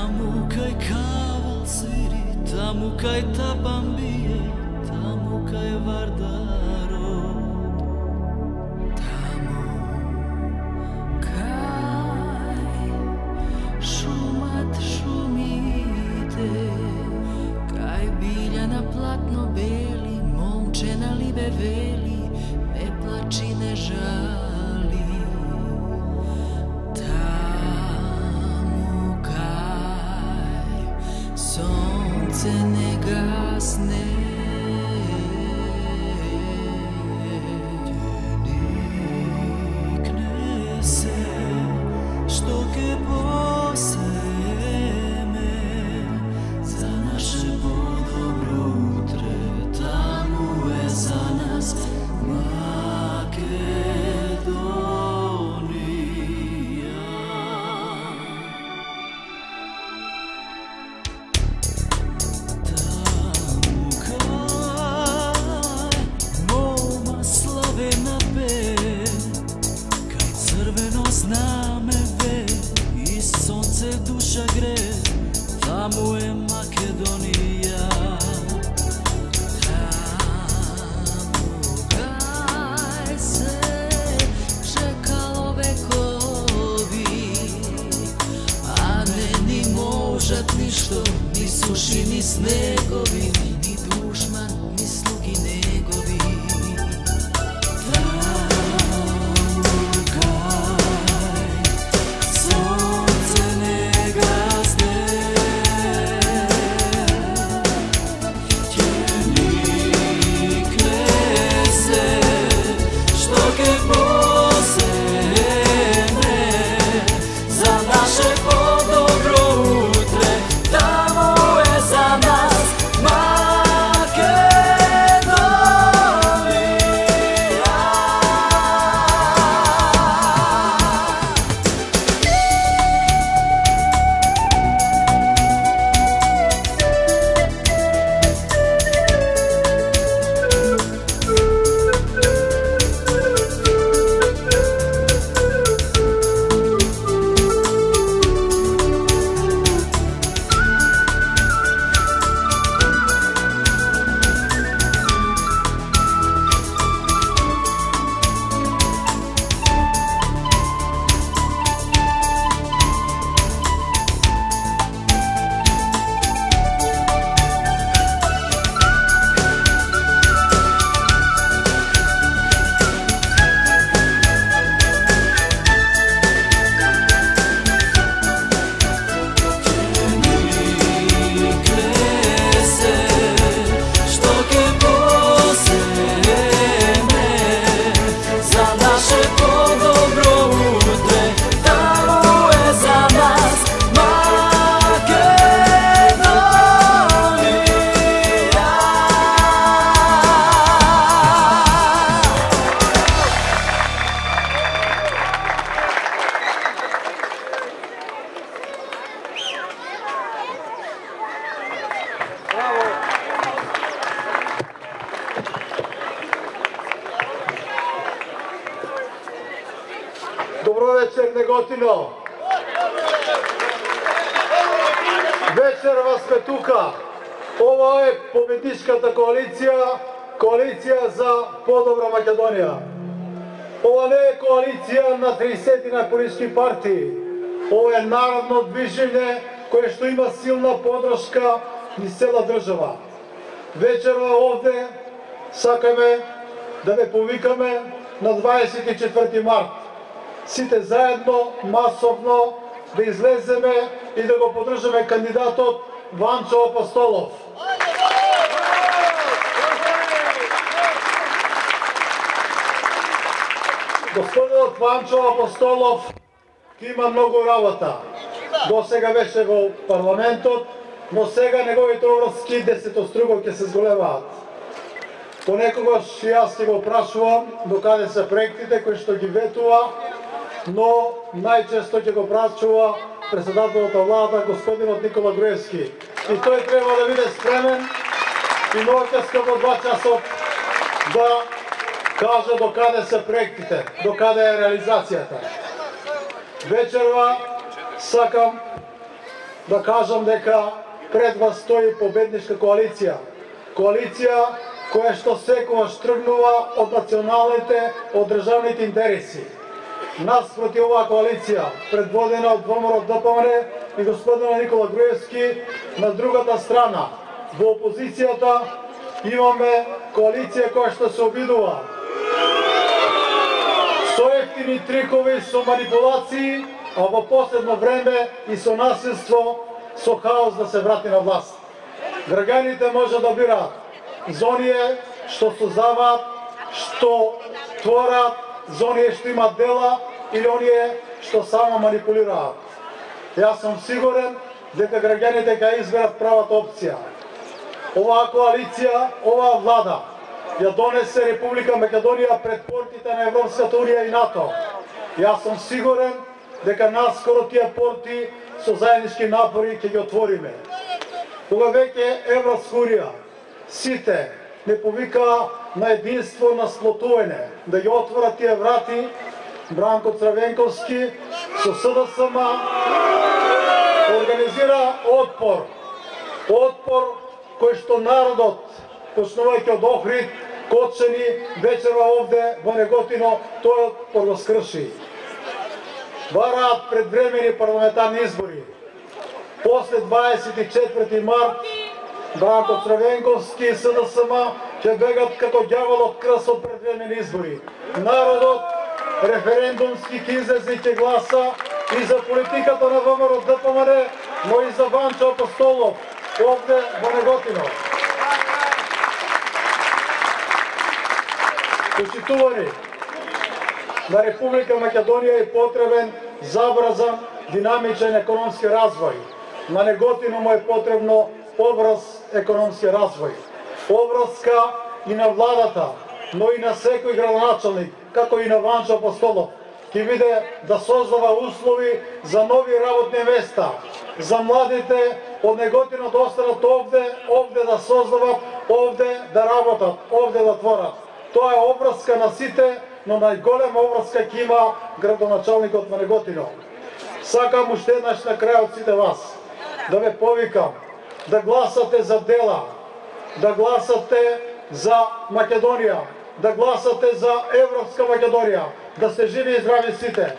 Таму кај кавал свири, таму кај табан бие, таму кај Вардарот. Таму кај шумат шумите, кај билја на платно бели, момче на либе вели, не плачи, не жали. Сонце не гасне, никне се, што ке посеме за наше подобро утре. Таму е за нас Македонија. Знаме ве и сонце душа гре, таму е Македонија. Таму кај се чекало векови, а не ни можат ништо, ни суши, ни снегови, ни душман, ни слуги негови. Добро вечер, Неготино! Вечерва сме тука. Ова е победничката коалиција за подобра Македонија. Ова не е коалиција на 30 политички партии. Ова е народно движење кое што има силна подршка низ цела држава. Вечерва овде сакаме да ве повикаме на 24 март. Сите заедно, масовно, да излеземе и да го поддржаме кандидатот Ванчо Апостолов. Господинот Ванчо Апостолов има многу работа. До сега беше во парламентот, но сега неговите врски десетоструго ќе се зголемаат. Понекогаш јас ќе го прашувам докаде се проектите кои што ги ветува, но најчесто ќе го прашува председателот на влада, господинот Никола Груевски. И тој треба да биде спремен и ноќеска во 2 часот да каже докаде се проектите, докаде е реализацијата. Вечерва сакам да кажам дека пред вас стои победничка коалиција. Коалиција која што секогаш тргнува од националните, од државните интереси. Наспроти оваа коалиција, предводена од ВМРО ДПМН и господина Никола Груевски, на другата страна, во опозицијата, имаме коалиција која што се обидува со ефтини трикови, со манипулации, а во последно време и со насилство, со хаос да се врати на власт. Граѓаните може да бираат за оние што создаваат, што творат, за оние што имат дела или оние што само манипулираат. Јас сум сигурен дека граѓаните ќе изберат правата опција. Оваа коалиција, оваа влада ја донесе Република Македонија пред портите на Европската унија и НАТО. Јас сум сигурен дека наскоро тие порти со заеднички напори ќе ги отвориме. Кога веќе Европска унија сите не повикаа на единство, на сплотување, да ги отворат тие врати, Бранко Црвенковски со СДСМ организира отпор. Отпор кој што народот, почнувајќи од Охрид, Кочани, вечерва овде во Неготино, тој отпор го скрши. Бараат предвремени парламентарни избори. После 24 март Бранко Црвенковски и СДСМ ќе бегат како ѓавол од крс од предвремени избори. Народот референдумски ќе излезе и ќе гласа и за политиката на ВМРО ДПМН, но и за Ванчо Апостолов овде во Неготино. Почитувани, на Република Македонија е потребен забрзан, динамичен економски развој. На Неготино му е потребно образ економски развој. Обврска и на владата, но и на секој градоначалник, како и на Ванчо Апостолов, ќе биде да создава услови за нови работни места, за младите од Неготино да останат овде да создават, овде да работат, овде да творат. Тоа е обврска на сите, но најголема обврска ќе има градоначалникот на Неготино. Сакам уште еднаш на крај од сите вас да ве повикам да гласате за дела, да гласате за Македонија, да гласате за Европска Македонија, да сте живи и здрави сите.